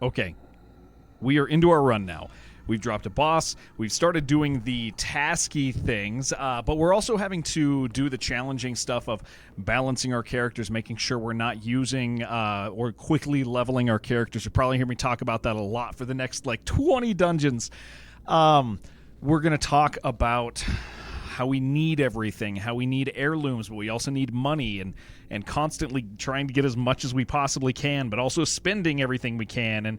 Okay. We are into our run now. We've dropped a boss. We've started doing the tasky things, but we're also having to do the challenging stuff of balancing our characters, making sure we're not using or quickly leveling our characters. You'll probably hear me talk about that a lot for the next, 20 dungeons. We're going to talk about how we need everything, how we need heirlooms, but we also need money, and constantly trying to get as much as we possibly can, but also spending everything we can, and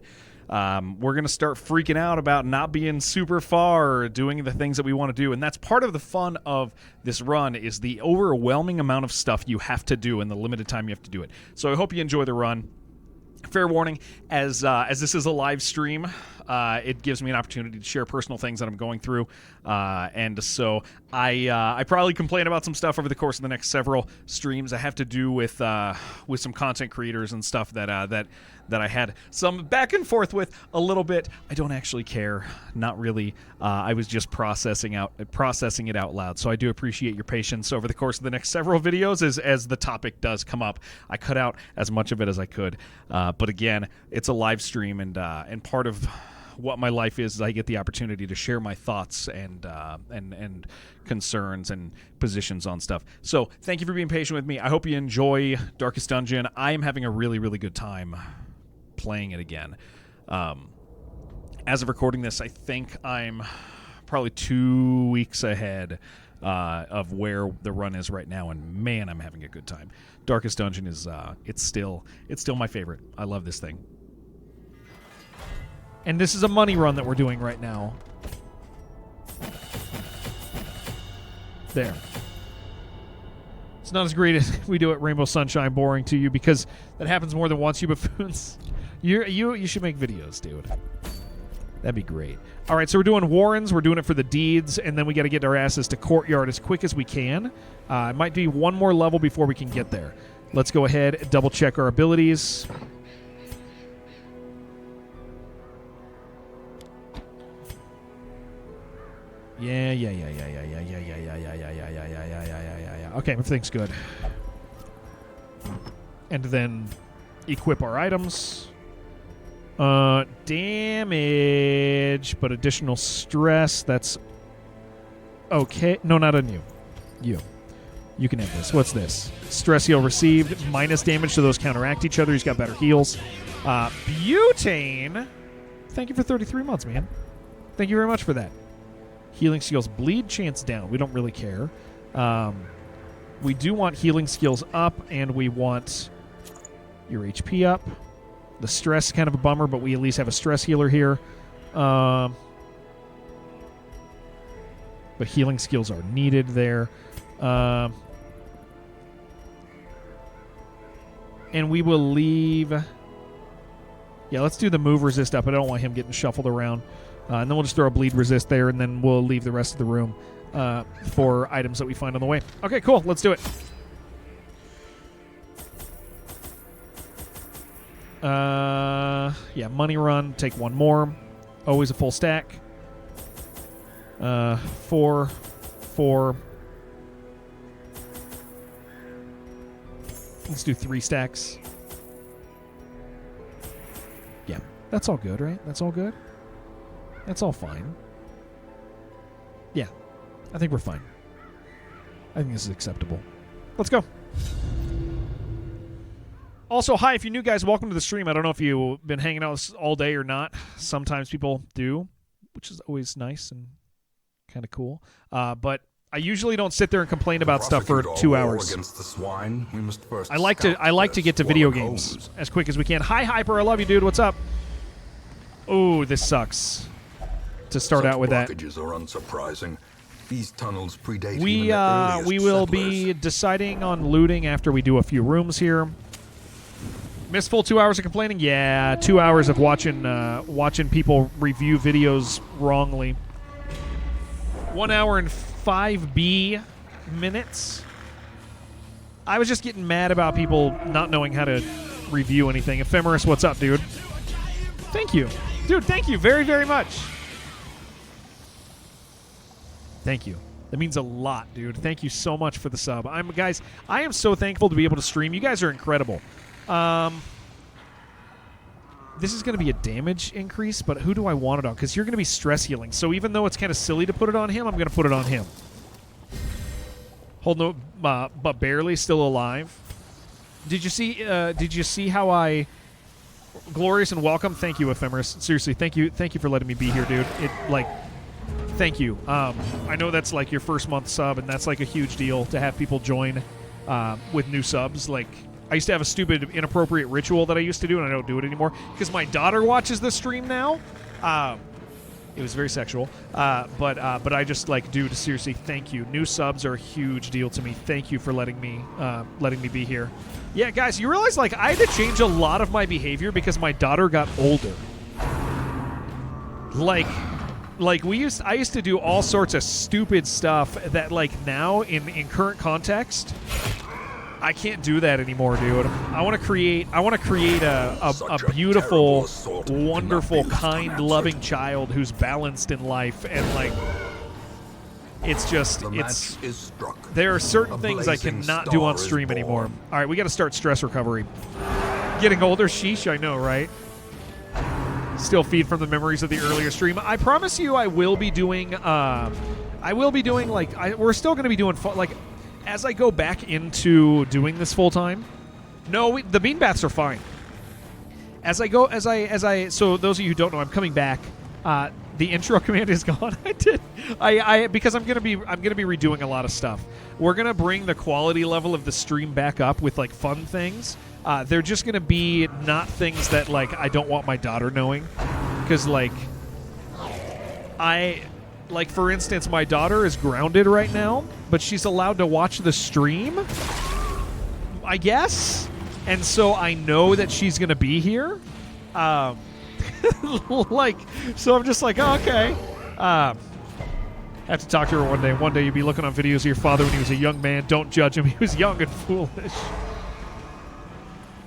we're going to start freaking out about not being super far or doing the things that we want to do. And that's part of the fun of this run is the overwhelming amount of stuff you have to do in the limited time you have to do it. So I hope you enjoy the run. Fair warning, as this is a live stream, it gives me an opportunity to share personal things that I'm going through, and so I probably complain about some stuff over the course of the next several streams. I have to do with some content creators and stuff that I had some back and forth with a little bit. I don't actually care, not really. I was just processing it out loud. So I do appreciate your patience over the course of the next several videos as the topic does come up. I cut out as much of it as I could, but again, it's a live stream, and part of what my life is I get the opportunity to share my thoughts and concerns and positions on stuff. So thank you for being patient with me. I hope you enjoy Darkest Dungeon. I am having a really, really good time playing it again. As of recording this, I think I'm probably 2 weeks ahead of where the run is right now, and man, I'm having a good time. Darkest Dungeon is it's still my favorite. I love this thing. And this is a money run that we're doing right now. There. It's not as great as we do at Rainbow Sunshine Boring to you, because that happens more than once, you buffoons. You should make videos, dude. That'd be great. All right, so we're doing Warrens. We're doing it for the deeds, and then we got to get our asses to Courtyard as quick as we can. It might be one more level before we can get there. Let's go ahead and double-check our abilities. Yeah. Okay, everything's good. And then equip our items. Damage, but additional stress. That's okay. No, not on you. You can have this. What's this? Stress heal received. Minus damage, so those counteract each other. He's got better heals. Butane. Thank you for 33 months, man. Thank you very much for that. Healing skills. Bleed chance down. We don't really care. We do want healing skills up, and we want your HP up. The stress is kind of a bummer, but we at least have a stress healer here. But healing skills are needed there. And we will leave... Yeah, let's do the move resist up. I don't want him getting shuffled around. And then we'll just throw a bleed resist there, and then we'll leave the rest of the room for items that we find on the way. Okay, cool. Let's do it. Yeah, money run. Take one more. Always a full stack. 4. Let's do 3 stacks. Yeah, that's all good, right? That's all good? That's all fine. Yeah, I think we're fine. I think this is acceptable. Let's go. Also, hi, if you're new, guys, welcome to the stream. I don't know if you've been hanging out all day or not. Sometimes people do, which is always nice and kind of cool. But I usually don't sit there and complain about stuff for 2 hours. I like to get to video games as quick as we can. Hi, Hyper, I love you, dude. What's up? Oh, this sucks. To start out with that. Are unsurprising. These tunnels predate we will be deciding on looting after we do a few rooms here. Missed full 2 hours of complaining? Yeah, 2 hours of watching people review videos wrongly. 1 hour and 5 minutes. I was just getting mad about people not knowing how to review anything. Ephemeris, what's up, dude? Thank you. Dude, thank you very, very much. Thank you. That means a lot, dude. Thank you so much for the sub. Guys, I am so thankful to be able to stream. You guys are incredible. this is going to be a damage increase, but who do I want it on? Because you're going to be stress healing. So even though it's kind of silly to put it on him, I'm going to put it on him. Hold no, but barely still alive. Did you see? Did you see how I? Glorious and welcome. Thank you, Ephemeris. Seriously, thank you for letting me be here, dude. Thank you. I know that's like your first month sub, and that's like a huge deal to have people join with new subs. Like, I used to have a stupid, inappropriate ritual that I used to do, and I don't do it anymore because my daughter watches the stream now. It was very sexual, but I just like, dude, seriously, thank you. New subs are a huge deal to me. Thank you for letting me be here. Yeah, guys, you realize like I had to change a lot of my behavior because my daughter got older. Like I used to do all sorts of stupid stuff that like now in current context I can't do that anymore, dude. I want to create a beautiful, wonderful, kind, loving child who's balanced in life, and like there are certain things I cannot do on stream anymore. All right, we got to start stress recovery. Getting older, sheesh, I know, right? Still feed from the memories of the earlier stream. I promise you, I will be doing. We're still going to be doing like. As I go back into doing this full time, the bean baths are fine. So those of you who don't know, I'm coming back. The intro command is gone. Because I'm gonna be redoing a lot of stuff. We're gonna bring the quality level of the stream back up with like fun things. They're just gonna be not things that like I don't want my daughter knowing, because like, for instance, my daughter is grounded right now, but she's allowed to watch the stream, I guess. And so I know that she's going to be here. So I'm just like, oh, okay. Have to talk to her one day. One day you'll be looking on videos of your father when he was a young man. Don't judge him. He was young and foolish.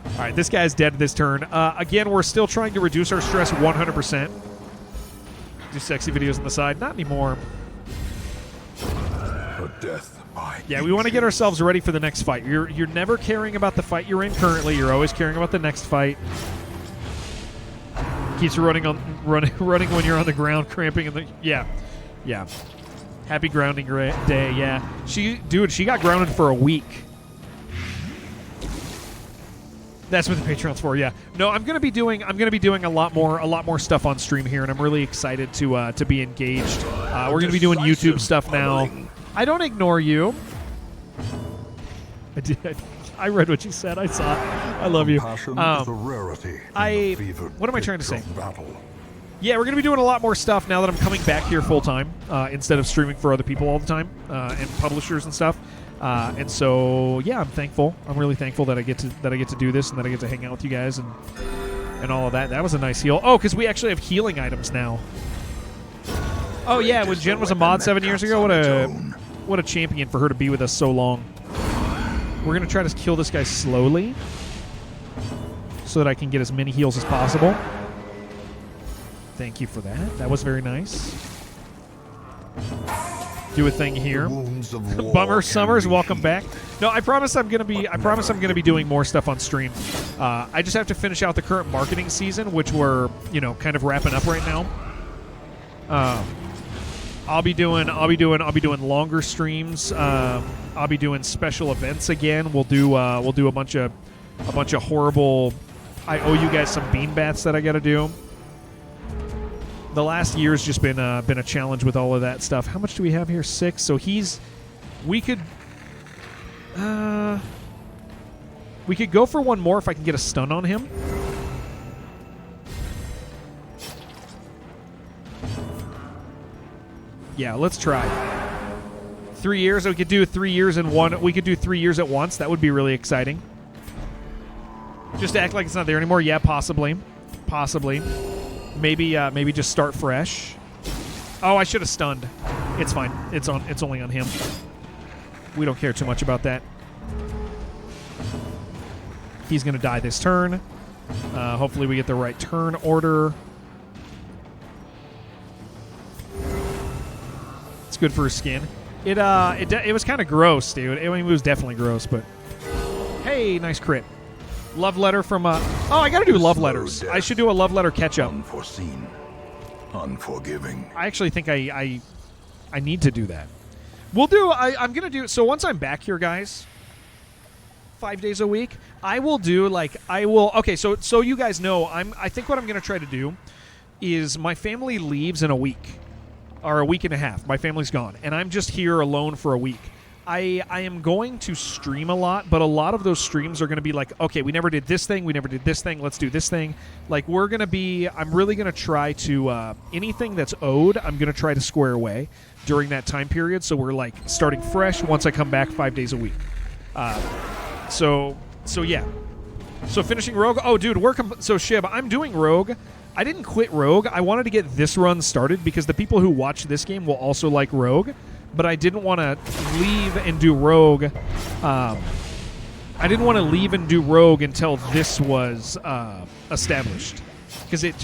All right, this guy's dead this turn. Again, we're still trying to reduce our stress 100%. Do sexy videos on the side. Not anymore. Yeah, we want to get ourselves ready for the next fight. You're never caring about the fight you're in currently. You're always caring about the next fight. Keeps you running when you're on the ground, cramping in the yeah. Happy grounding day. Yeah, she got grounded for a week. That's what the Patreon's for. Yeah. No, I'm gonna be doing a lot more stuff on stream here, and I'm really excited to be engaged. We're gonna be doing YouTube stuff now. I don't ignore you. I did. I read what you said. I saw it. I love you. What am I trying to say? Yeah, we're gonna be doing a lot more stuff now that I'm coming back here full time instead of streaming for other people all the time and publishers and stuff. And so, yeah, I'm thankful. I'm really thankful that I get to do this and that I get to hang out with you guys and all of that. That was a nice heal. Oh, because we actually have healing items now. Oh yeah, when Jen was a mod 7 years ago, what a champion for her to be with us so long. We're gonna try to kill this guy slowly so that I can get as many heals as possible. Thank you for that. That was very nice. Do a thing here. Bummer Summers, welcome back. No, I promise I'm gonna be doing more stuff on stream. I just have to finish out the current marketing season, which we're kind of wrapping up right now. I'll be doing longer streams. I'll be doing special events again. We'll do a bunch of horrible. I owe you guys some bean baths that I got to do. The last year's just been a challenge with all of that stuff. How much do we have here? 6. So we could go for one more if I can get a stun on him. Yeah, let's try. 3 years. We could do 3 years in one. We could do 3 years at once. That would be really exciting. Just act like it's not there anymore. Yeah, possibly. Maybe just start fresh. Oh, I should have stunned. It's fine. It's only on him. We don't care too much about that. He's gonna die this turn. Hopefully we get the right turn order. It's good for his skin. It was kind of gross, dude. I mean, it was definitely gross, but hey, nice crit. Love letter from oh, I gotta do love letters. I should do a love letter catch up. Unforeseen, unforgiving. I actually think I need to do that. We'll do. I'm gonna do. So once I'm back here, guys, 5 days a week, I will do like I will. Okay, so you guys know I think what I'm gonna try to do is my family leaves in a week or a week and a half. My family's gone, and I'm just here alone for a week. I am going to stream a lot, but a lot of those streams are going to be like, okay, we never did this thing, let's do this thing. Like, I'm really going to try to, anything that's owed, I'm going to try to square away during that time period, so we're, like, starting fresh once I come back 5 days a week. So yeah. So finishing Rogue, oh, dude, so Shib, I'm doing Rogue. I didn't quit Rogue. I wanted to get this run started because the people who watch this game will also like Rogue. But I didn't want to leave and do Rogue. I didn't want to leave and do Rogue until this was established, because it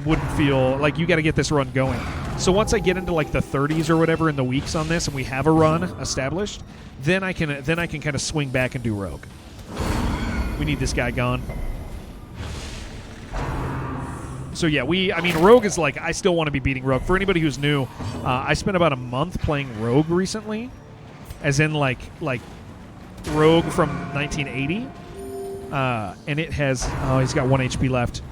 wouldn't feel like you got to get this run going. So once I get into like the 30s or whatever in the weeks on this, and we have a run established, then I can kind of swing back and do Rogue. We need this guy gone. So yeah, Rogue is like, I still want to be beating Rogue. For anybody who's new, I spent about a month playing Rogue recently, as in like Rogue from 1980, and it has, he's got 1 HP left.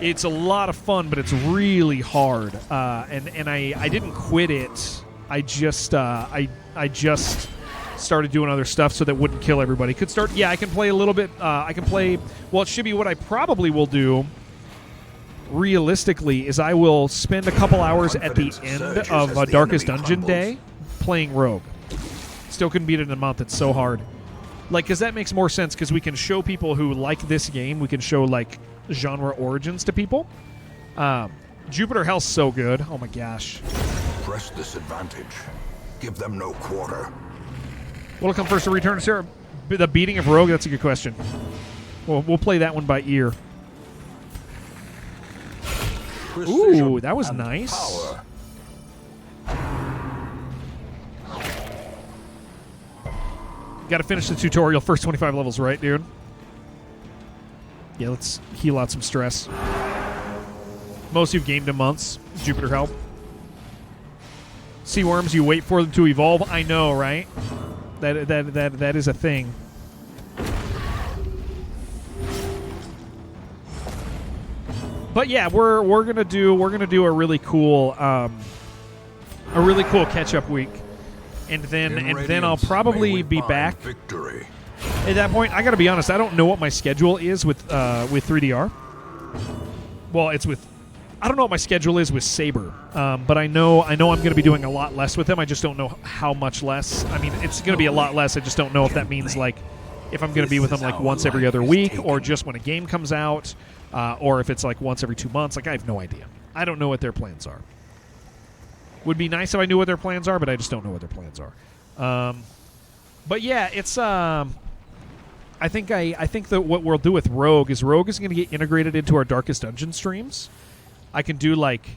It's a lot of fun, but it's really hard, and I didn't quit it. I just started doing other stuff so that wouldn't kill everybody. I can play a little bit. I can play. Well, it should be what I probably will do. Realistically, is I will spend a couple hours at the end of a Darkest Dungeon day playing Rogue. Still couldn't beat it in a month. It's so hard. Like, because that makes more sense, because we can show people who like this game, we can show, like, genre origins to people. Jupiter Hell's so good. Oh, my gosh. Press this advantage. Give them no quarter. What'll come first, the return to Sarah? The beating of Rogue? That's a good question. We'll play that one by ear. Ooh, that was nice. Got to finish the tutorial. First 25 levels, right, dude? Yeah, let's heal out some stress. Most you've gamed in months. Jupiter Hell. Sea worms, you wait for them to evolve. I know, right? That is a thing. But yeah, we're gonna do a really cool catch up week, and then I'll probably be back. Victory. At that point, I gotta be honest. I don't know what my schedule is with 3DR. Well, I don't know what my schedule is with Saber, but I know I'm going to be doing a lot less with him. I just don't know how much less. I mean, it's going to be a lot less. I just don't know if that means like if I'm going to be with him like once every other week, or just when a game comes out. Or if it's like once every 2 months. Like, I have no idea. I don't know what their plans are. Would be nice if I knew what their plans are, but I just don't know what their plans are. But yeah, it's I think that what we'll do with Rogue is going to get integrated into our Darkest Dungeon streams. I can do like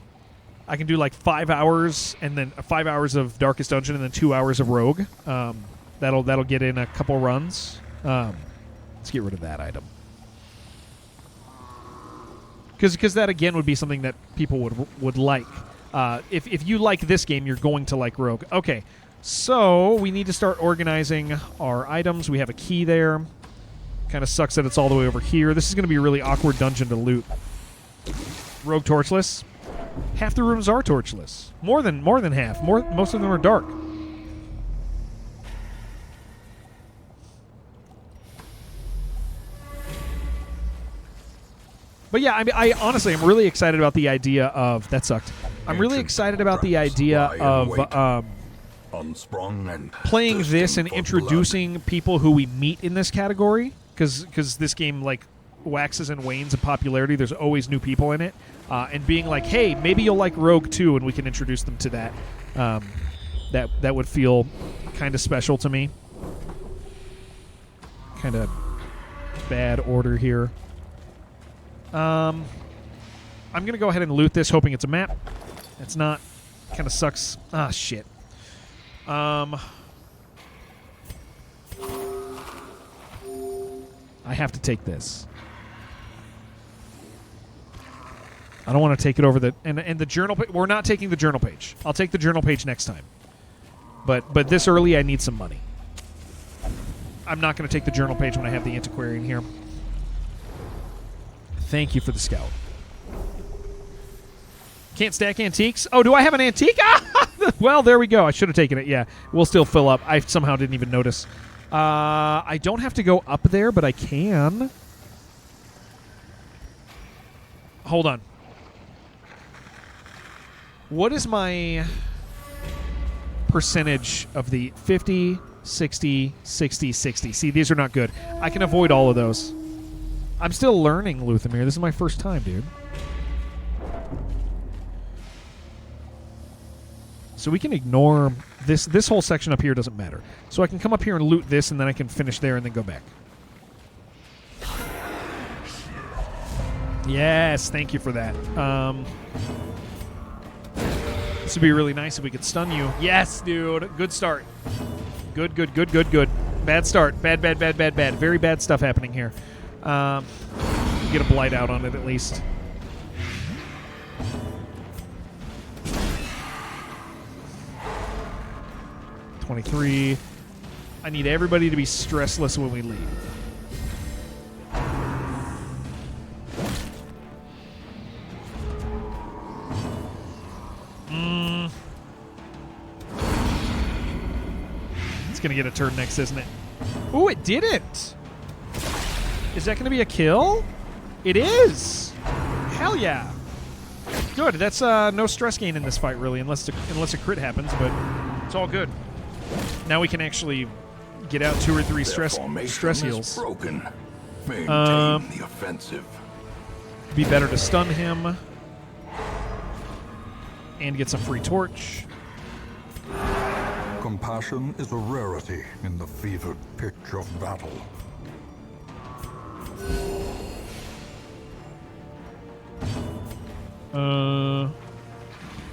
5 hours, and then 5 hours of Darkest Dungeon, and then 2 hours of Rogue. That'll get in a couple runs. Let's get rid of that item. Because that, again, would be something that people would like. If you like this game, you're going to like Rogue. Okay, so we need to start organizing our items. We have a key there. Kind of sucks that it's all the way over here. This is going to be a really awkward dungeon to loot. Rogue torchless. Half the rooms are torchless. More than half. Most of them are dark. But yeah, I honestly, I'm really excited about the idea of... That sucked. I'm really excited about the idea of playing this and introducing people who we meet in this category, because this game, like, waxes and wanes in popularity. There's always new people in it. And being like, hey, maybe you'll like Rogue too, and we can introduce them to that. That would feel kind of special to me. Kind of bad order here. I'm going to go ahead and loot this, hoping it's a map. It's not. Kind of sucks. Ah, shit. I have to take this. I don't want to take it over the and the journal. We're not taking the journal page. I'll take the journal page next time. But this early, I need some money. I'm not going to take the journal page when I have the antiquarian here. Thank you for the scout. Can't stack antiques. Oh, do I have an antique? Well, there we go. I should have taken it. Yeah, we'll still fill up. I somehow didn't even notice. I don't have to go up there, but I can. Hold on. What is my percentage of the 50, 60, 60, 60? See, these are not good. I can avoid all of those. I'm still learning, Luthamir. This is my first time, dude. So we can ignore this. This whole section up here doesn't matter. So I can come up here and loot this, and then I can finish there and then go back. Yes, thank you for that. This would be really nice if we could stun you. Yes, dude. Good start. Good. Bad start. Bad. Very bad stuff happening here. Get a blight out on it at least. $23. I need everybody to be stressless when we leave. It's going to get a turn next, isn't it? Ooh, it didn't! Is that going to be a kill? It is! Hell yeah! Good, that's no stress gain in this fight, really, unless a crit happens, but it's all good. Now we can actually get out 2 or 3 stress heals. Broken. Maintain the offensive. Be better to stun him and get some free torch. Compassion is a rarity in the fevered pitch of battle.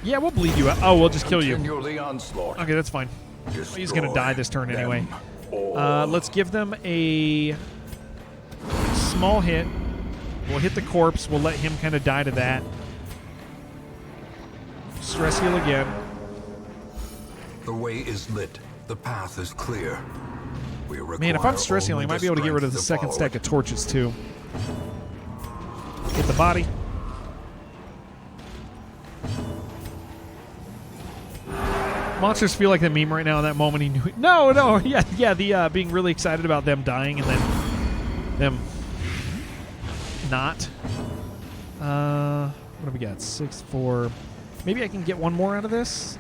Yeah, we'll bleed you out. Oh, we'll just kill you. Continue the onslaught. Okay, that's fine. Destroy He's going to die this turn anyway. all. Let's give them a small hit. We'll hit the corpse. We'll let him kind of die to that. Stress heal again. The way is lit. The path is clear. Man, if I'm stress healing, I might be able to get rid of the second stack of torches, too. Hit the body. Monsters feel like the meme right now. In that moment, he knew it. No, yeah. The being really excited about them dying and then them not. What do we got? 6, 4. Maybe I can get one more out of this.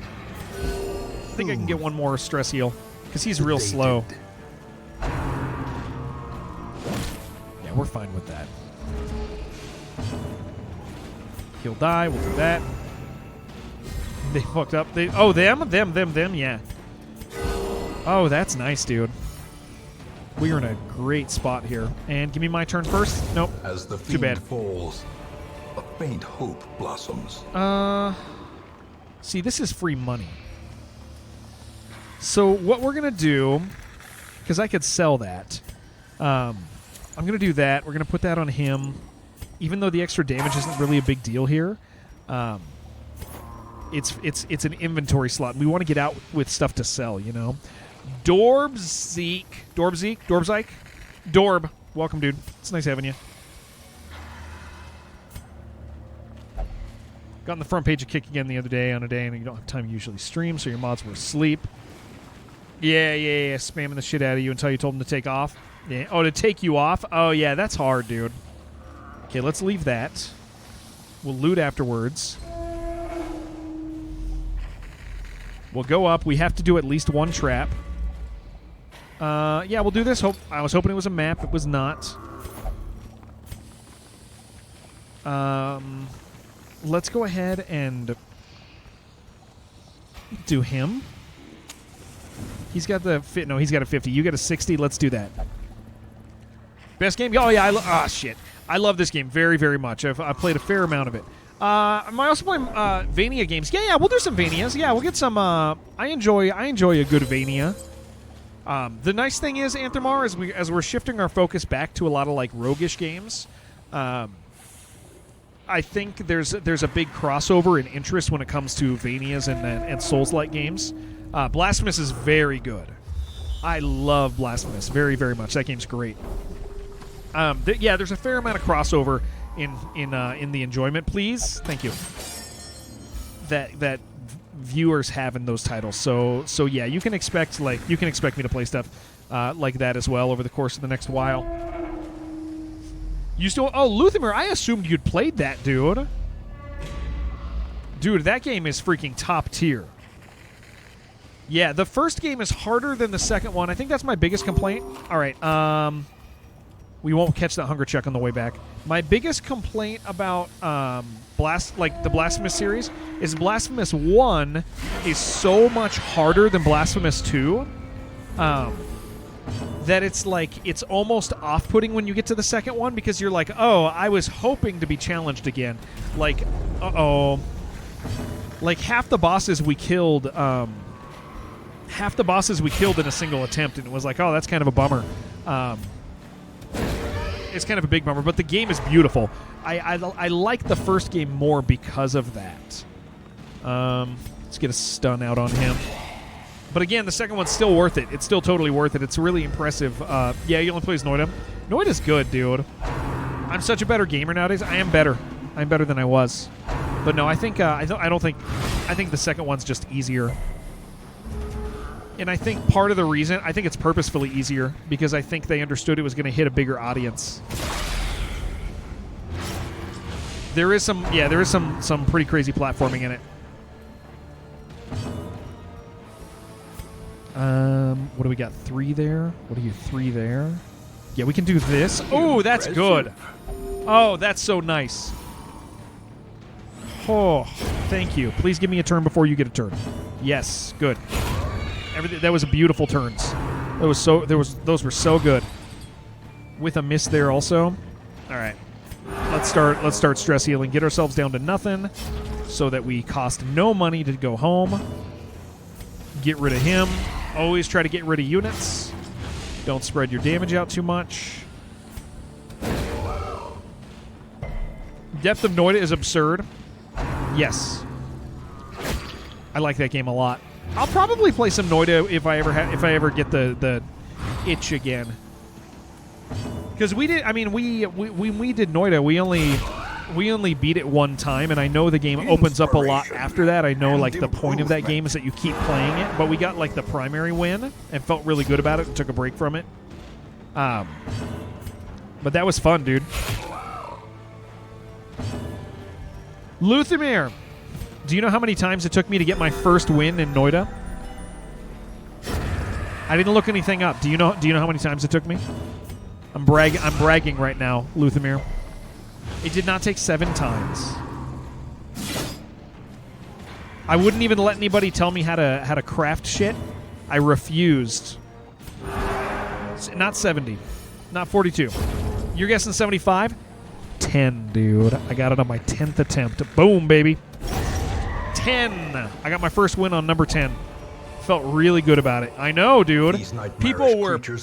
I think I can get one more stress heal because he's real slow. Yeah, we're fine with that. He'll die. We'll do that. They fucked up. Them, yeah. Oh, that's nice, dude. We are in a great spot here. And give me my turn first. Nope. As the Too bad. fiend falls, a faint hope blossoms. See, this is free money. So what we're going to do, because I could sell that, I'm going to do that. We're going to put that on him. Even though the extra damage isn't really a big deal here, it's an inventory slot. And we want to get out with stuff to sell, you know? Dorb, welcome, dude. It's nice having you. Got on the front page of Kick again the other day on a day, and you don't have time to usually stream, so your mods were asleep. Yeah, spamming the shit out of you until you told them to take off. Yeah. Oh, to take you off? Oh, yeah, that's hard, dude. Okay, let's leave that. We'll loot afterwards. We'll go up. We have to do at least one trap. Yeah, we'll do this. I was hoping it was a map. It was not. Let's go ahead and do him. He's got the fit. No, he's got a 50. You got a 60. Let's do that. Best game? Oh, yeah. Shit. I love this game very, very much. I've played a fair amount of it. Am I also playing Vania games? Yeah, we'll do some Vanias. Yeah, we'll get some. I enjoy a good Vania. The nice thing is, Anthromar, as we're shifting our focus back to a lot of like roguish games, I think there's a big crossover in interest when it comes to Vanias and Souls-like games. Blasphemous is very good. I love Blasphemous very, very much. That game's great. Yeah, there's a fair amount of crossover in the enjoyment. Please, thank you. That viewers have in those titles. So yeah, you can expect me to play stuff like that as well over the course of the next while. You still Luthimir, I assumed you'd played that, dude. Dude, that game is freaking top tier. Yeah, the first game is harder than the second one. I think that's my biggest complaint. All right, we won't catch that hunger check on the way back. My biggest complaint about the Blasphemous series is Blasphemous 1 is so much harder than Blasphemous 2 that it's almost off-putting when you get to the second one, because you're like, oh, I was hoping to be challenged again. Like, uh-oh. Like, half the bosses we killed in a single attempt, and it was like, oh, that's kind of a bummer. It's kind of a big bummer, but the game is beautiful. I like the first game more because of that. Let's get a stun out on him. But again, the second one's still worth it. It's still totally worth it. It's really impressive. Yeah, he only plays Noida. Noida's good, dude. I'm such a better gamer nowadays. I am better. I'm better than I was. But no, I think I think the second one's just easier. And I think part of the reason, I think it's purposefully easier, because I think they understood it was going to hit a bigger audience. There is some pretty crazy platforming in it. What do we got? 3 there? What are you, 3 there? Yeah, we can do this. Oh, that's good. Oh, that's so nice. Oh, thank you. Please give me a turn before you get a turn. Yes, good. That was a beautiful turns. Those were so good. With a miss there also. All right. Let's start stress healing. Get ourselves down to nothing so that we cost no money to go home. Get rid of him. Always try to get rid of units. Don't spread your damage out too much. Depth of Noida is absurd. Yes. I like that game a lot. I'll probably play some Noida if I ever get the itch again. Because we did, I mean, when we did Noida, we only beat it one time, and I know the game opens up a lot after that. I know, like, the point of that game is that you keep playing it, but we got, like, the primary win and felt really good about it and took a break from it. But that was fun, dude. Luthimir, do you know how many times it took me to get my first win in Noida? I didn't look anything up. Do you know how many times it took me? I'm bragging right now, Luthimir. It did not take 7 times. I wouldn't even let anybody tell me how to craft shit. I refused. Not 70. Not 42. You're guessing 75? 10, dude. I got it on my 10th attempt. Boom, baby. 10. I got my first win on number 10. Felt really good about it. I know, dude. People were, dude,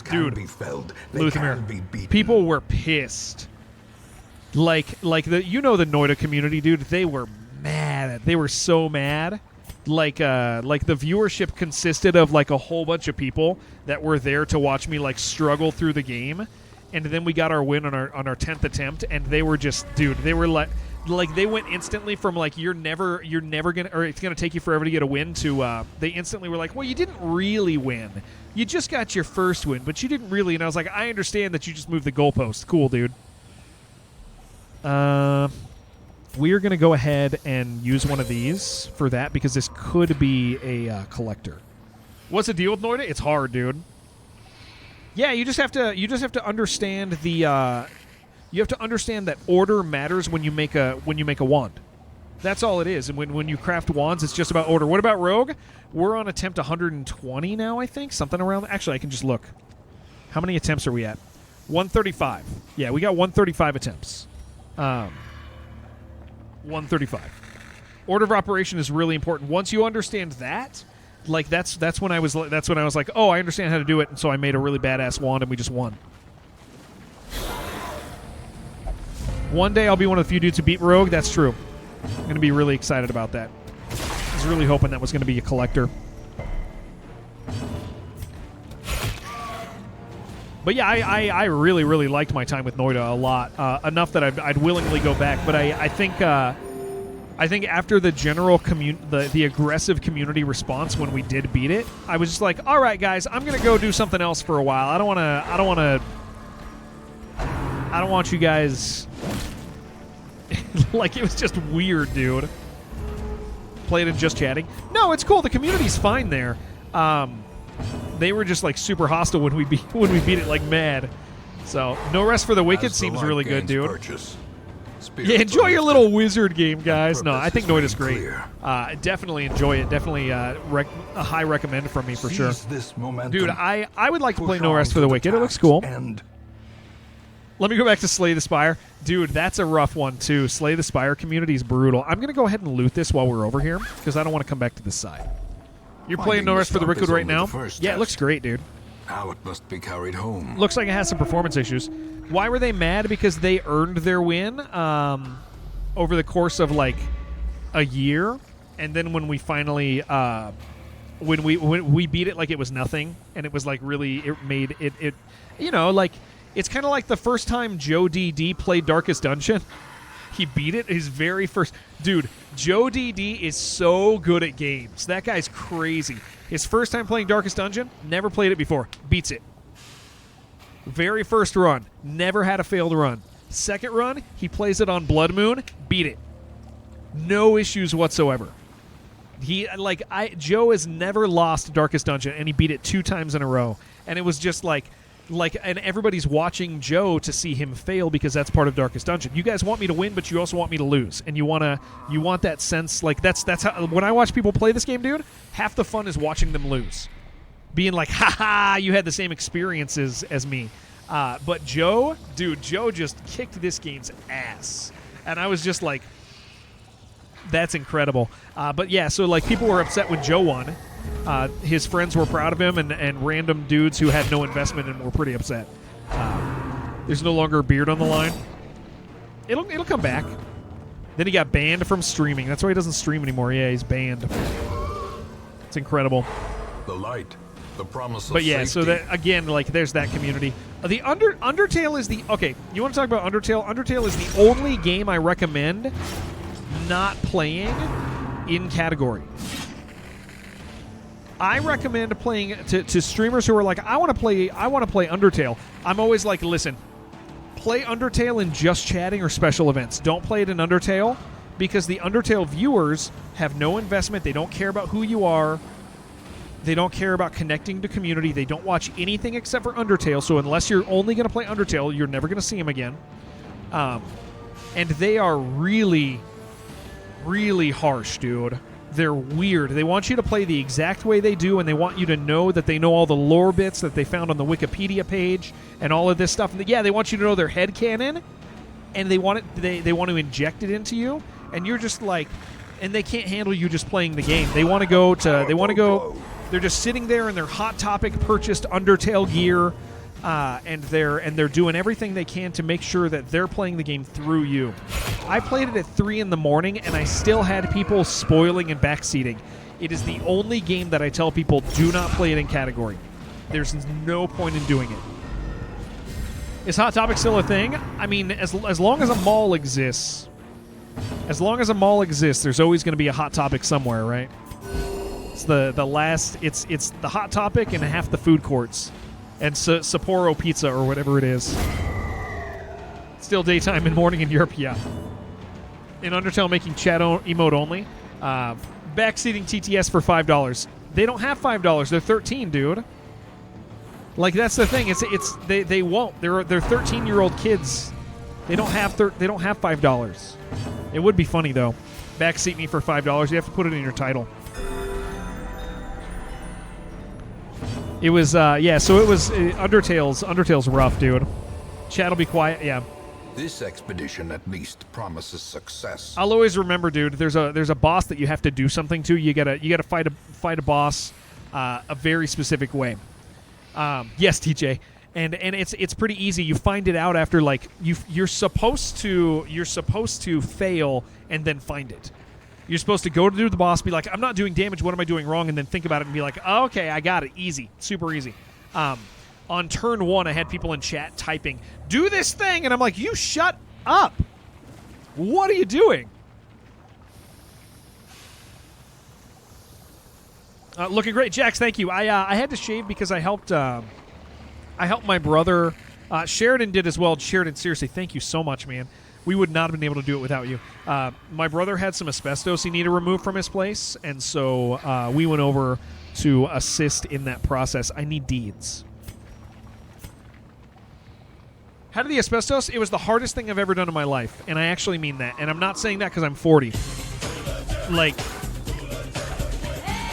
Luthimir. People were pissed. Like the the Noida community, dude. They were mad. They were so mad. Like the viewership consisted of like a whole bunch of people that were there to watch me like struggle through the game, and then we got our win on our 10th attempt, and they were just, dude. They were like they went instantly from like you're never gonna, or it's gonna take you forever to get a win, to they instantly were like, well, you didn't really win. You just got your first win, but you didn't really. And I was like, I understand that you just moved the goalpost. Cool, dude. We're going to go ahead and use one of these for that, because this could be a collector. What's the deal with Noida? It's hard, dude. Yeah, you just have to understand the you have to understand that order matters when you make a wand. That's all it is. And when you craft wands, it's just about order. What about Rogue? We're on attempt 120 now, I think. Something around. Actually, I can just look. How many attempts are we at? 135. Yeah, we got 135 attempts. 135. Order of operation is really important. Once you understand that, Like that's when I was like, oh, I understand how to do it, and so I made a really badass wand, and we just won. One day I'll be one of the few dudes who beat Rogue. That's true. I'm gonna be really excited about that. I was really hoping that was gonna be a collector. But yeah, I really, really liked my time with Noida a lot. Enough that I'd willingly go back. But I think after the general the aggressive community response when we did beat it, I was just like, all right, guys, I'm gonna go do something else for a while. I don't want you guys. Like, it was just weird, dude. Played and just chatting. No, it's cool. The community's fine there. They were just like super hostile when we beat it like mad. So No Rest for the Wicked seems really good, dude. Yeah, enjoy your little wizard game, guys. No, I think Noida's great. Definitely enjoy it. Definitely a high recommend from me for sure. Dude, I would like to play No Rest for the Wicked. It looks cool. Let me go back to Slay the Spire. Dude, that's a rough one, too. Slay the Spire community is brutal. I'm going to go ahead and loot this while we're over here, because I don't want to come back to this side. You're playing No Rest for the Wicked right now? Yeah, it looks great, dude. Now it must be carried home. Looks like it has some performance issues. Why were they mad? Because they earned their win over the course of, like, a year. And then when we finally... when we beat it like it was nothing, and it was, like, really... It made it you know, like... It's kind of like the first time Joe DD played Darkest Dungeon. He beat it his very first... Dude, Joe DD is so good at games. That guy's crazy. His first time playing Darkest Dungeon, never played it before. Beats it. Very first run, never had a failed run. Second run, he plays it on Blood Moon, beat it. No issues whatsoever. Joe has never lost Darkest Dungeon, and he beat it 2 times in a row. And it was just like, and everybody's watching Joe to see him fail because that's part of Darkest Dungeon. You guys want me to win, but you also want me to lose, and you want that sense. Like that's how when I watch people play this game, dude. Half the fun is watching them lose, being like, "Ha ha, you had the same experiences as me." But Joe just kicked this game's ass, and I was just like, "That's incredible." But yeah, so like people were upset when Joe won. His friends were proud of him, and random dudes who had no investment and were pretty upset. There's no longer a beard on the line. It'll come back. Then he got banned from streaming. That's why he doesn't stream anymore. Yeah, he's banned. It's incredible. The light, the promise of But yeah, safety. so that again, like there's that community. The Undertale is the okay. You want to talk about Undertale? Undertale is the only game I recommend not playing in category. I recommend playing to streamers who are like, I want to play Undertale. I'm always like, listen, play Undertale in just chatting or special events. Don't play it in Undertale because the Undertale viewers have no investment. They don't care about who you are. They don't care about connecting to community. They don't watch anything except for Undertale. So unless you're only going to play Undertale, you're never going to see them again. And they are really, really harsh, dude. They're weird. They want you to play the exact way they do, and they want you to know that they know all the lore bits that they found on the Wikipedia page and all of this stuff. And yeah, they want you to know their headcanon, and they want to inject it into you, and you're just like, and they can't handle you just playing the game. They want to go. They're just sitting there in their Hot Topic purchased Undertale gear, and they're doing everything they can to make sure that they're playing the game through you. I played it at 3 in the morning, and I still had people spoiling and backseating. It is the only game that I tell people do not play it in category. There's no point in doing it. Is Hot Topic still a thing? I mean, as long as a mall exists, there's always going to be a Hot Topic somewhere, right? It's the last. It's the Hot Topic and half the food courts. And Sapporo Pizza or whatever it is. Still daytime and morning in Europe, yeah. In Undertale, making chat emote only. Backseating TTS for $5. They don't have $5. They're 13, dude. Like that's the thing. They won't. They're 13-year-old kids. They don't have $5. It would be funny though. Backseat me for $5. You have to put it in your title. It was, yeah, so it was Undertale's rough, dude. Chat'll be quiet, yeah. This expedition at least promises success. I'll always remember, dude. There's a boss that you have to do something to. You gotta fight a boss a very specific way. Yes, TJ, and it's pretty easy. You find it out after like you're supposed to fail and then find it. You're supposed to go to do the boss, be like, I'm not doing damage. What am I doing wrong? And then think about it and be like, oh, okay, I got it. Easy, super easy. On turn 1, I had people in chat typing, do this thing, and I'm like, you shut up. What are you doing? Looking great, Jax. Thank you. I had to shave because I helped my brother. Sheridan did as well. Sheridan, seriously, thank you so much, man. We would not have been able to do it without you. My brother had some asbestos he needed removed from his place, and so we went over to assist in that process. I need deeds. How did the asbestos? It was the hardest thing I've ever done in my life, and I actually mean that. And I'm not saying that because I'm 40. Like,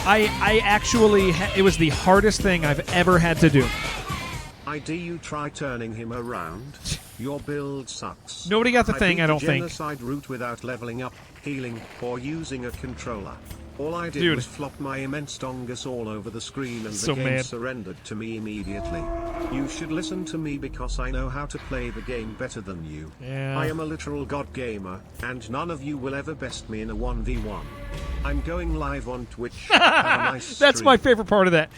I actually, it was the hardest thing I've ever had to do. You try turning him around. Your build sucks. Nobody got the thing, I don't think. Genocide route without leveling up, healing, or using a controller. All I did Dude. was flop my immense dongus all over the screen and So the game mad. surrendered to me immediately. You should listen to me because I know how to play the game better than you. Yeah. I am a literal god gamer, and none of you will ever best me in a 1v1. I'm going live on Twitch. Have a nice That's stream. my favorite part of that.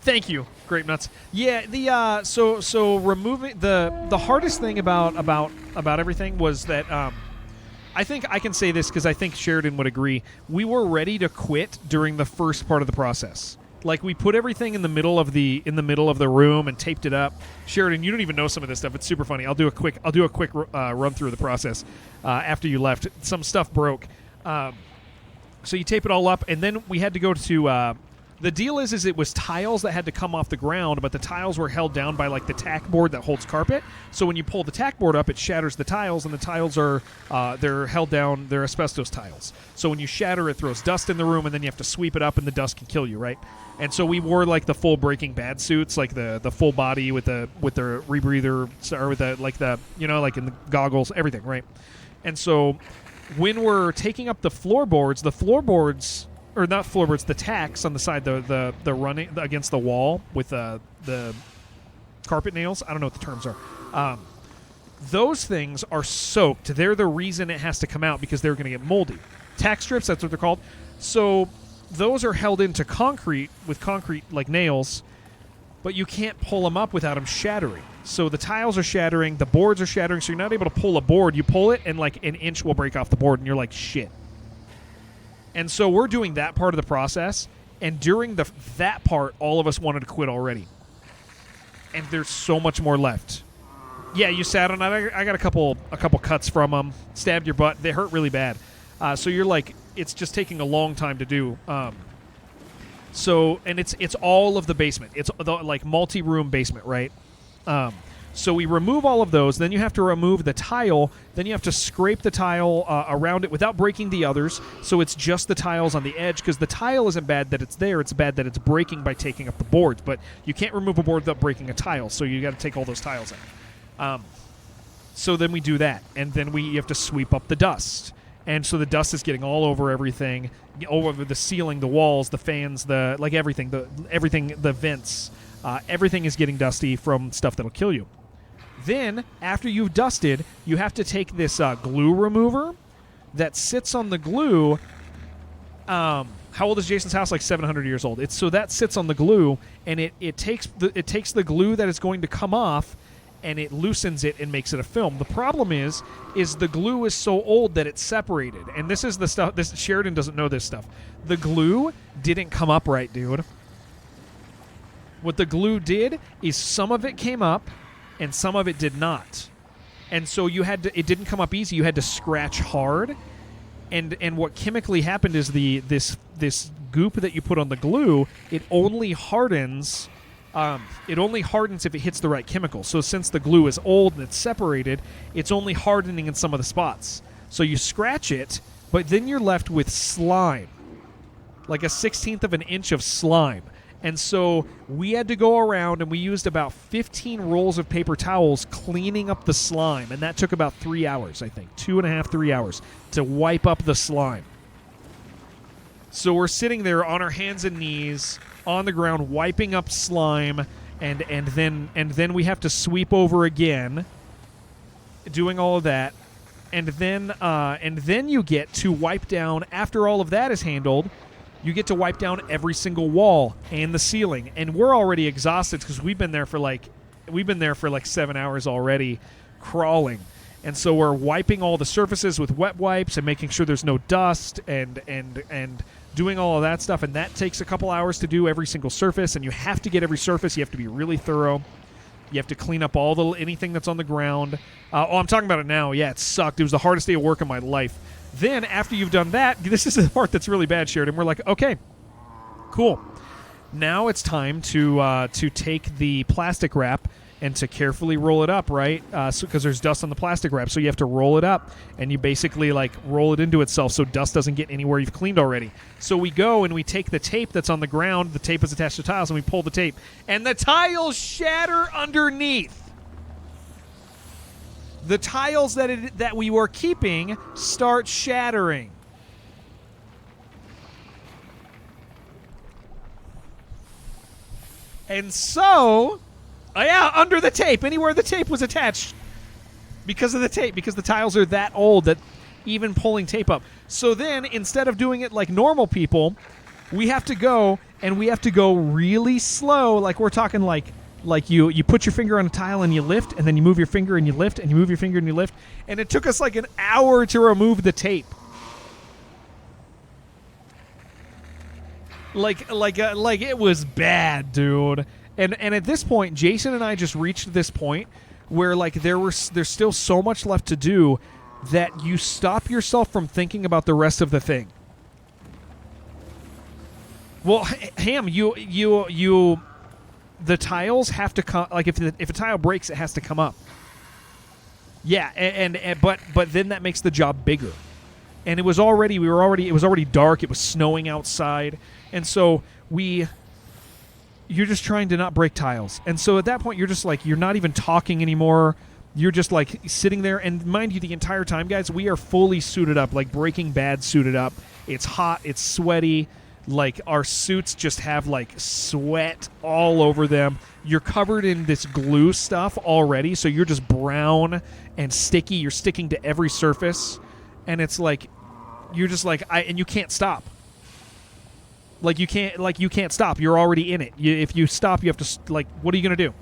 Thank you, Grape Nuts. Yeah, the so removing the hardest thing about everything was that I think I can say this because I think Sheridan would agree. We were ready to quit during the first part of the process. Like, we put everything in the middle of the room and taped it up. Sheridan, you don't even know some of this stuff. It's super funny. I'll do a quick run through of the process after you left. Some stuff broke. So you tape it all up, and then we had to go to the deal is it was tiles that had to come off the ground, but the tiles were held down by like the tack board that holds carpet. So when you pull the tack board up, it shatters the tiles, and the tiles are they're held down. They're asbestos tiles. So when you shatter, it throws dust in the room, and then you have to sweep it up, and the dust can kill you, right? And so we wore like the full Breaking Bad suits, like the full body with the rebreather, or with the like in the goggles, everything, right? And so when we're taking up the floorboards, or not floorboards, the tacks on the side, the running against the wall with the carpet nails. I don't know what the terms are. Those things are soaked. They're the reason it has to come out, because they're going to get moldy. Tack strips, that's what they're called. So those are held into concrete with concrete like nails, but you can't pull them up without them shattering. So the tiles are shattering, the boards are shattering, so you're not able to pull a board. You pull it, and like an inch will break off the board, and you're like, shit. And so we're doing that part of the process, and during that part, all of us wanted to quit already. And there's so much more left. Yeah, you sat on it. I got a couple cuts from them. Stabbed your butt. They hurt really bad. So you're like, it's just taking a long time to do. So and it's all of the basement. It's the like multi-room basement, right? So we remove all of those. Then you have to remove the tile. Then you have to scrape the tile around it without breaking the others. So it's just the tiles on the edge, because the tile isn't bad that it's there. It's bad that it's breaking by taking up the boards. But you can't remove a board without breaking a tile. So you got to take all those tiles out. So then we do that, and then you have to sweep up the dust. And so the dust is getting all over everything, over the ceiling, the walls, the fans, everything, the vents. Everything is getting dusty from stuff that'll kill you. Then, after you've dusted, you have to take this glue remover that sits on the glue. How old is Jason's house? Like 700 years old. So that sits on the glue, and it takes the glue that is going to come off, and it loosens it and makes it a film. The problem is the glue is so old that it's separated. And this is the stuff. Sheridan doesn't know this stuff. The glue didn't come up right, dude. What the glue did is some of it came up, and some of it did not. And so it didn't come up easy. You had to scratch hard. And what chemically happened is this goop that you put on the glue, it only hardens if it hits the right chemical. So since the glue is old and it's separated, it's only hardening in some of the spots. So you scratch it, but then you're left with slime. Like a 1/16 of an inch of slime. And so we had to go around, and we used about 15 rolls of paper towels cleaning up the slime. And that took about 3 hours, I think. 2.5, 3 hours to wipe up the slime. So we're sitting there on our hands and knees on the ground wiping up slime, and then we have to sweep over again, doing all of that. And then you get to wipe down, after all of that is handled, you get to wipe down every single wall and the ceiling. And we're already exhausted because we've been there for like 7 hours already crawling. And so we're wiping all the surfaces with wet wipes and making sure there's no dust and doing all of that stuff. And that takes a couple hours to do every single surface. And you have to get every surface. You have to be really thorough. You have to clean up anything that's on the ground. I'm talking about it now. Yeah, it sucked. It was the hardest day of work of my life. Then, after you've done that, this is the part that's really bad, Sheridan. We're like, okay, cool. Now it's time to take the plastic wrap and to carefully roll it up, right? Because there's dust on the plastic wrap, so you have to roll it up, and you basically like roll it into itself so dust doesn't get anywhere you've cleaned already. So we go and we take the tape that's on the ground. The tape is attached to tiles, and we pull the tape, and the tiles shatter underneath. The tiles that we were keeping start shattering. And so, under the tape, anywhere the tape was attached, because of the tape, because the tiles are that old that even pulling tape up. So then, instead of doing it like normal people, we have to go, and we have to go really slow, like we're talking like you put your finger on a tile and you lift, and then you move your finger and you lift, and you move your finger and you lift, and it took us like an hour to remove the tape. Like it was bad, dude. And at this point, Jason and I just reached this point where like there's still so much left to do that you stop yourself from thinking about the rest of the thing. Well, Ham, you the tiles have to come. Like if a tile breaks, it has to come up. Yeah, but then that makes the job bigger. And it was already dark. It was snowing outside, and so you're just trying to not break tiles. And so at that point, you're just like, you're not even talking anymore. You're just like sitting there. And mind you, the entire time, guys, we are fully suited up, like Breaking Bad suited up. It's hot. It's sweaty. Like our suits just have like sweat all over them. You're covered in this glue stuff already, so you're just brown and sticky. You're sticking to every surface, and it's like you're just like and you can't stop. Like you can't stop. You're already in it. If you stop, you have to like. What are you gonna do?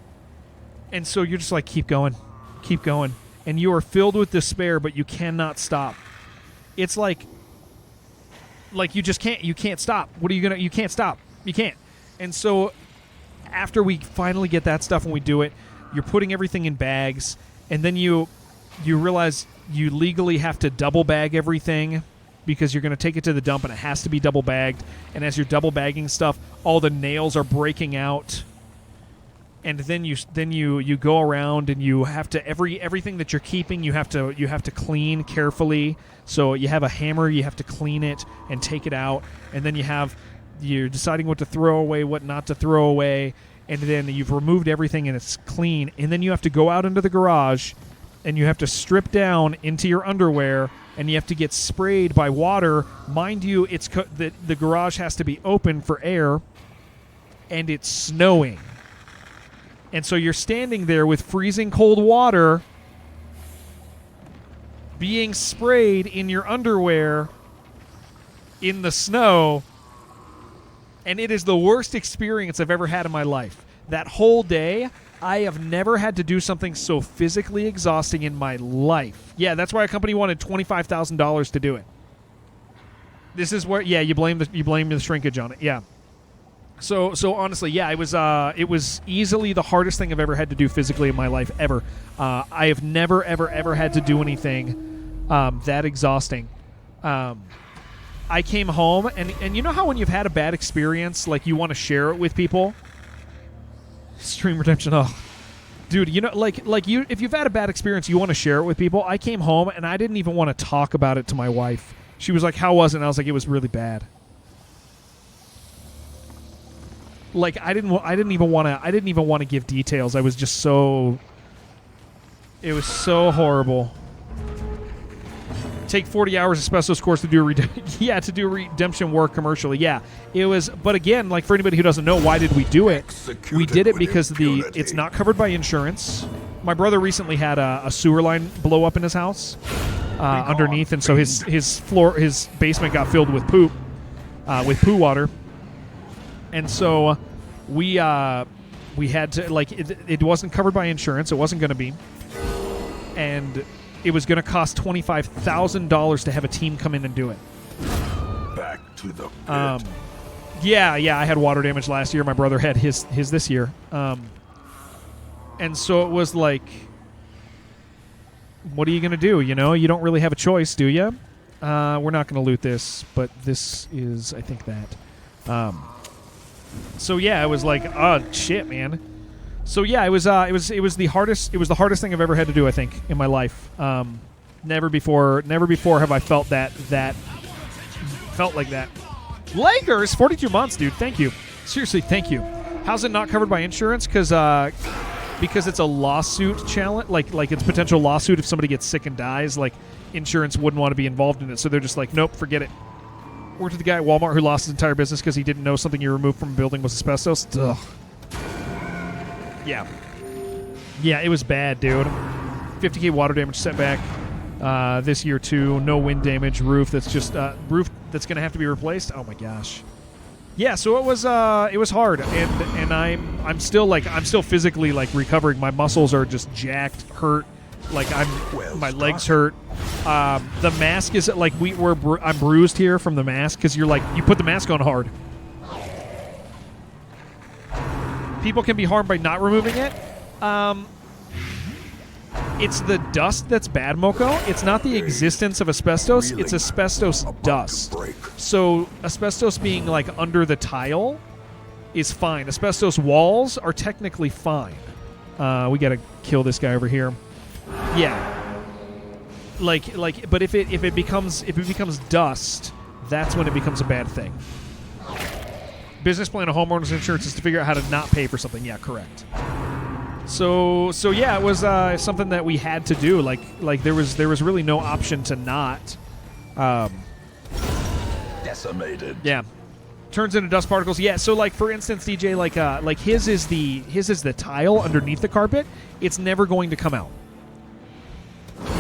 And so you're just like, keep going, and you are filled with despair, but you cannot stop. It's like you just can't. You can't stop. What are you gonna? You can't stop. You can't. And so after we finally get that stuff and we do it, you're putting everything in bags, and then you realize you legally have to double bag everything because you're going to take it to the dump and it has to be double bagged. And as you're double bagging stuff, all the nails are breaking out. And then you go around and you have to everything that you're keeping you have to clean carefully. So you have a hammer, you have to clean it and take it out, and then you're deciding what to throw away, what not to throw away, and then you've removed everything and it's clean, and then you have to go out into the garage and you have to strip down into your underwear and you have to get sprayed by water. Mind you, the garage has to be open for air, and it's snowing. And so you're standing there with freezing cold water being sprayed in your underwear in the snow, and it is the worst experience I've ever had in my life. That whole day, I have never had to do something so physically exhausting in my life. Yeah, that's why a company wanted $25,000 to do it. This is where, you blame the shrinkage on it. Yeah. So honestly, yeah, it was easily the hardest thing I've ever had to do physically in my life ever. I have never ever had to do anything that exhausting. I came home and you know how when you've had a bad experience, like you want to share it with people. Stream redemption. Oh, dude, you know, like you, if you've had a bad experience, you want to share it with people. I came home and I didn't even want to talk about it to my wife. She was like, "How was it?" And I was like, "It was really bad." Like I didn't even want to give details. I was just so. It was so horrible. Take 40 hours asbestos course to do redemption work commercially. Yeah, it was. But again, like for anybody who doesn't know, why did we do it? We did it because it's not covered by insurance. My brother recently had a sewer line blow up in his house underneath, and so his basement got filled with poo water, and so we had to it wasn't covered by insurance. It wasn't going to be, and it was going to cost $25,000 to have a team come in and do it. Back to the pit. Yeah, I had water damage last year. My brother had his this year. And so it was like, what are you going to do? You know, you don't really have a choice, do you? We're not going to loot this, but this is, I think that. So yeah, it was like, oh shit, man. So yeah, it was the hardest thing I've ever had to do, I think, in my life. Never before have I felt felt like that. Lakers, 42 months, dude. Thank you. Seriously, thank you. How's it not covered by insurance? Because it's a lawsuit challenge, like it's potential lawsuit if somebody gets sick and dies. Like insurance wouldn't want to be involved in it, so they're just like, nope, forget it. Worked with the guy at Walmart who lost his entire business because he didn't know something you removed from a building was asbestos. Ugh. Yeah, it was bad, dude. 50K water damage setback this year too. No wind damage. Roof that's just roof that's gonna have to be replaced. Oh my gosh. Yeah, so it was hard, and I'm still physically like recovering. My muscles are just jacked, hurt. Like my legs hurt. The mask is like I'm bruised here from the mask because you put the mask on hard. People can be harmed by not removing it. It's the dust that's bad, Moko. It's not the existence of asbestos. It's asbestos dust. So asbestos being like under the tile is fine. Asbestos walls are technically fine. We gotta kill this guy over here. Yeah. But if it becomes dust, that's when it becomes a bad thing. Business plan of homeowners insurance is to figure out how to not pay for something. Yeah, correct. So yeah, it was something that we had to do. Like there was really no option to not. Decimated. Yeah, turns into dust particles. Yeah. So like for instance, DJ, like his is the tile underneath the carpet. It's never going to come out.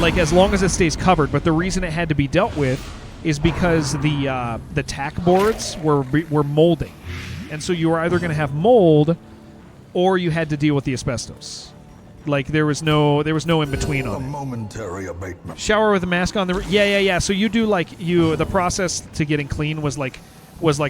Like as long as it stays covered. But the reason it had to be dealt with is because the tack boards were molding, and so you were either going to have mold, or you had to deal with the asbestos. Like there was no in between on it. Momentary abatement. Shower with a mask on. Yeah. So you do the process to getting clean was like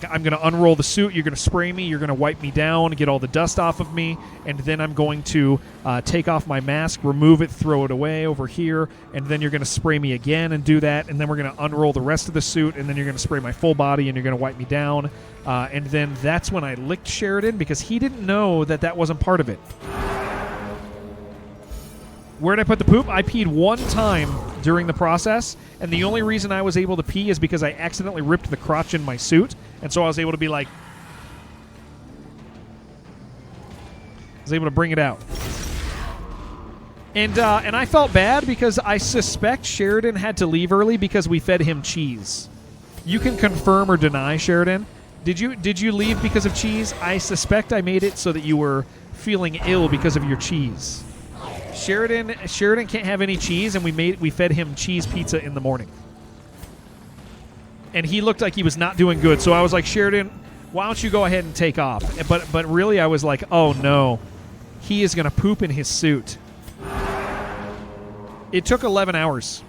I'm going to unroll the suit. You're going to spray me. You're going to wipe me down, get all the dust off of me, and then I'm going to take off my mask, remove it, throw it away over here, and then you're going to spray me again and do that, and then we're going to unroll the rest of the suit, and then you're going to spray my full body, and you're going to wipe me down, and then that's when I licked Sheridan because he didn't know that wasn't part of it. Where did I put the poop? I peed one time during the process, and the only reason I was able to pee is because I accidentally ripped the crotch in my suit, and so I was able to be like... I was able to bring it out. And I felt bad because I suspect Sheridan had to leave early because we fed him cheese. You can confirm or deny, Sheridan. Did you leave because of cheese? I suspect I made it so that you were feeling ill because of your cheese. Sheridan can't have any cheese, and we fed him cheese pizza in the morning. And he looked like he was not doing good, so I was like, Sheridan, why don't you go ahead and take off? But really I was like, oh no, he is going to poop in his suit. It took 11 hours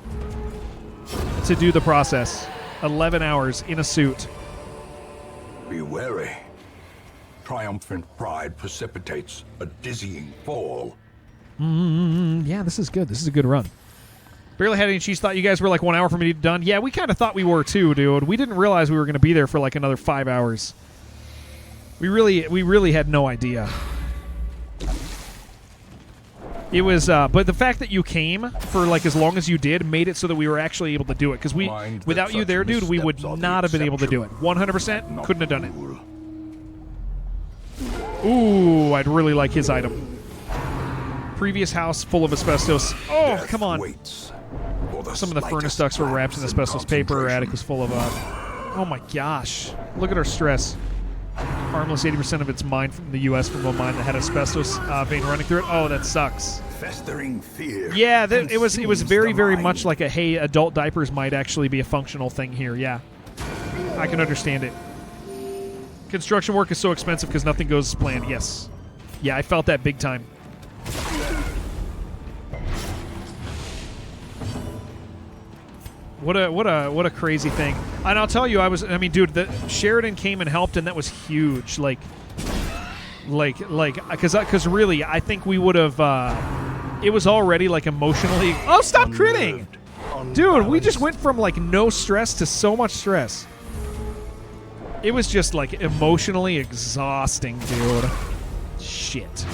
to do the process. 11 hours in a suit. Be wary. Triumphant pride precipitates a dizzying fall. Yeah, this is good. This is a good run. Barely had any cheese. Thought you guys were like 1 hour from me done. Yeah, we kind of thought we were too, dude. We didn't realize we were going to be there for like another 5 hours. We really had no idea. It was, but the fact that you came for like as long as you did made it so that we were actually able to do it. Because without you there, dude, we would not have been able to do it. 100% couldn't have done it. Ooh, I'd really like his item. Previous house full of asbestos. Oh, Death come on. waits for the Some of the furnace slightest ducts were wrapped in lapse asbestos paper. concentration. Attic was full of, oh my gosh. Look at our stress. Harmless 80% of its mined from the U.S. from a mine that had asbestos vein running through it. Oh, that sucks. Festering fear. Yeah, it was very, consumes very the much mind. like a, hey, adult diapers might actually be a functional thing here. Yeah. I can understand it. Construction work is so expensive because nothing goes as planned. Yes. Yeah, I felt that big time. What a crazy thing. And I'll tell you, dude, Sheridan came and helped, and that was huge. Because really, I think we would have. It was already like emotionally. Oh, stop critting, dude! We just went from like no stress to so much stress. It was just like emotionally exhausting, dude. Shit.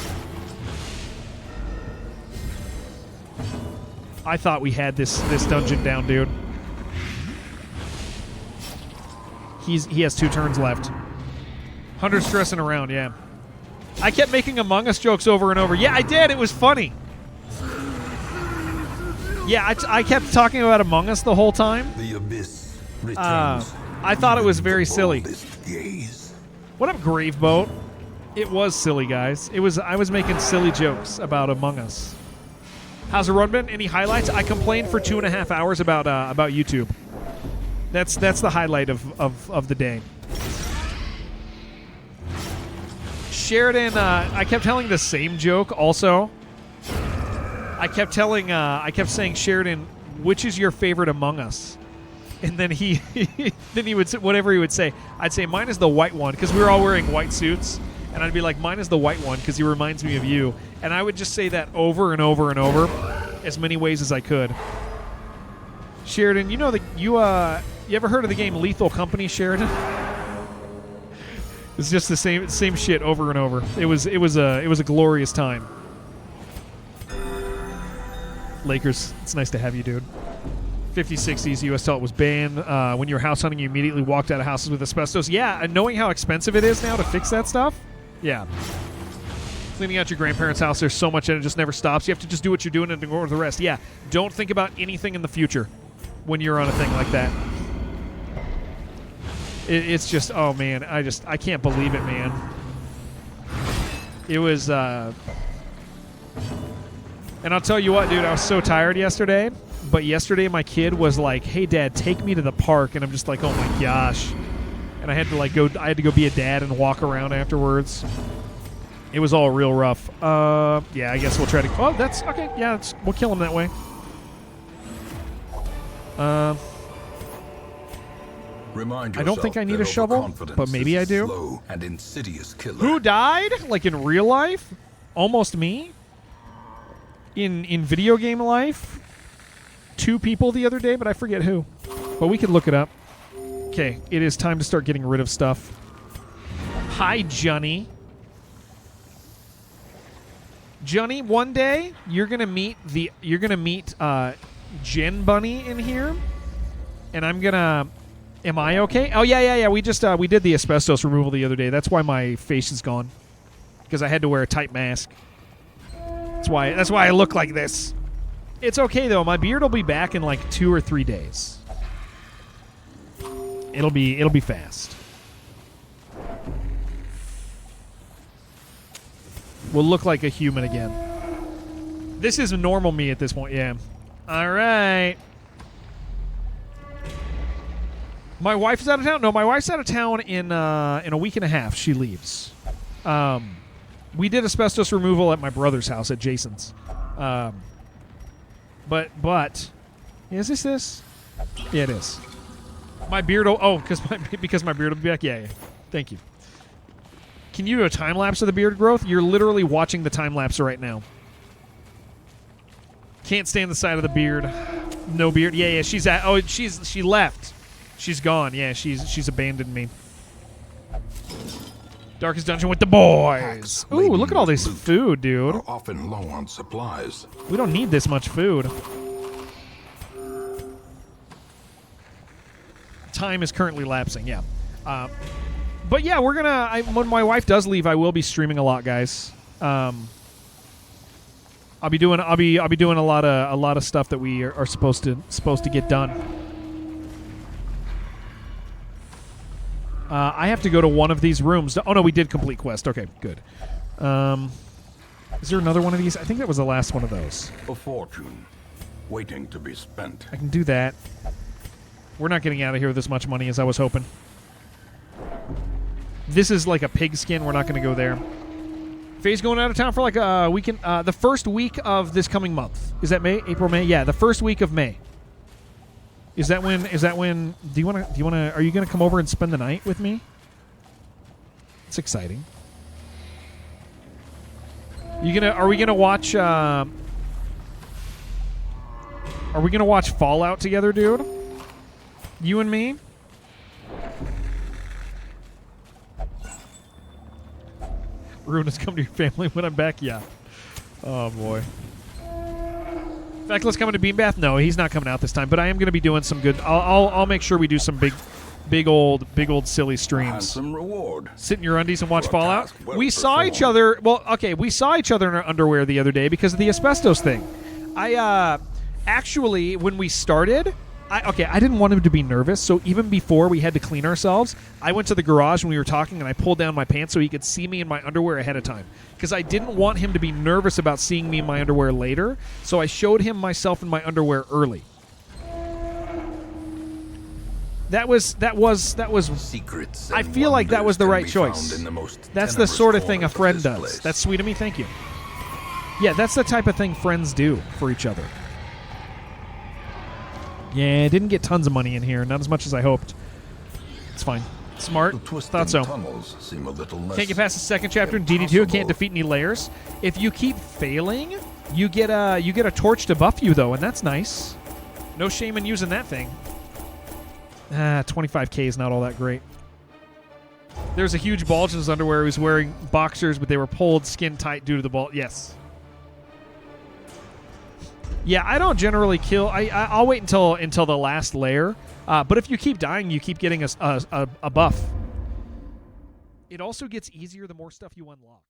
I thought we had this dungeon down, dude. He has 2 turns left. 100 stressing around, yeah. I kept making Among Us jokes over and over. Yeah, I did. It was funny. Yeah, I kept talking about Among Us the whole time. The abyss returns. I thought it was Even very the silly. boldest gaze. What up, Graveboat? It was silly, guys. I was making silly jokes about Among Us. How's the run been? Any highlights? I complained for 2.5 hours about YouTube. That's the highlight of the day. Sheridan, I kept telling the same joke. Also, I kept saying, Sheridan, which is your favorite Among Us? And then he would say, whatever he would say, I'd say mine is the white one because we were all wearing white suits, and I'd be like, mine is the white one because he reminds me of you, and I would just say that over and over and over, as many ways as I could. Sheridan, you know that you ever heard of the game Lethal Company, Sheridan? It's just the same shit over and over. It was a glorious time. Lakers, it's nice to have you, dude. 50s, 60s, U.S. tell it was banned. When you were house hunting, you immediately walked out of houses with asbestos. Yeah, and knowing how expensive it is now to fix that stuff. Yeah. Cleaning out your grandparents' house, there's so much and it just never stops. You have to just do what you're doing and ignore the rest. Yeah, don't think about anything in the future when you're on a thing like that. It's just, oh man, I can't believe it, man. It was, and I'll tell you what, dude, I was so tired yesterday, but yesterday my kid was like, hey Dad, take me to the park, and I'm just like, oh my gosh. And I had to go be a dad and walk around afterwards. It was all real rough. Yeah, I guess we'll try to, oh, that's, okay, yeah, we'll kill him that way. Remind I don't think I yourself need a that shovel, overconfidence but maybe is I a do. Slow and insidious killer. Who died? Like in real life? Almost me? In video game life? 2 people the other day, but I forget who. But we could look it up. Okay, it is time to start getting rid of stuff. Hi, Johnny. Johnny, one day you're gonna meet Jen Bunny in here, and I'm gonna. Am I okay? Oh yeah. We just we did the asbestos removal the other day. That's why my face is gone, because I had to wear a tight mask. That's why I look like this. It's okay though. My beard will be back in like 2 or 3 days. It'll be fast. We'll look like a human again. This is normal me at this point. Yeah. All right. My wife is out of town? No, my wife's out of town in a week and a half. She leaves. We did asbestos removal at my brother's house, at Jason's. But is this? Yeah, it is. My beard because my beard will be back? Yeah. Thank you. Can you do a time lapse of the beard growth? You're literally watching the time lapse right now. Can't stand the side of the beard. No beard. Yeah, she left. She's gone. Yeah, she's abandoned me. Darkest dungeon with the boys. Ooh, look at all this food, dude. Are often low on supplies. We don't need this much food. Time is currently lapsing, yeah. But yeah, we're gonna. When my wife does leave, I will be streaming a lot, guys. I'll be doing a lot of stuff that we are supposed to get done. I have to go to one of these rooms. Oh no, we did complete quest. Okay, good. Is there another one of these? I think that was the last one of those. A fortune waiting to be spent. I can do that. We're not getting out of here with as much money as I was hoping. This is like a pigskin. We're not going to go there. Faye's going out of town for like a weekend. The first week of this coming month. Is that May? April, May? Yeah, the first week of May. Is that when? Do you want to? Are you going to come over and spend the night with me? It's exciting. Are we gonna watch? Are we gonna watch Fallout together, dude? You and me? Ruin has come to your family when I'm back. Yeah. Oh boy. Feckless coming to Beanbath? No, he's not coming out this time. But I am gonna be doing some good. I'll make sure we do some big old silly streams. Handsome reward. Sit in your undies and watch For a Fallout. task well We saw each performed. other. Well, okay, we saw each other in our underwear the other day because of the asbestos thing. I actually, when we started, I didn't want him to be nervous, so even before we had to clean ourselves, I went to the garage when we were talking and I pulled down my pants so he could see me in my underwear ahead of time because I didn't want him to be nervous about seeing me in my underwear later. So I showed him myself in my underwear early. That was Secrets. I and feel like that was the wonders right can be choice. found in the most That's the tenebrous sort of thing a corners friend this does. place. That's sweet of me. Thank you. Yeah, that's the type of thing friends do for each other. Yeah, didn't get tons of money in here. Not as much as I hoped. It's fine. Smart. The twisting Thought so. tunnels seem a little less Can't get past the second chapter in DD2. Can't impossible. defeat any layers. If you keep failing, you get a torch to buff you though, and that's nice. No shame in using that thing. 25k is not all that great. There's a huge bulge in his underwear. He was wearing boxers, but they were pulled skin tight due to the bulge. Yes. Yeah, I don't generally kill. I'll wait until the last layer. But if you keep dying, you keep getting a buff. It also gets easier the more stuff you unlock.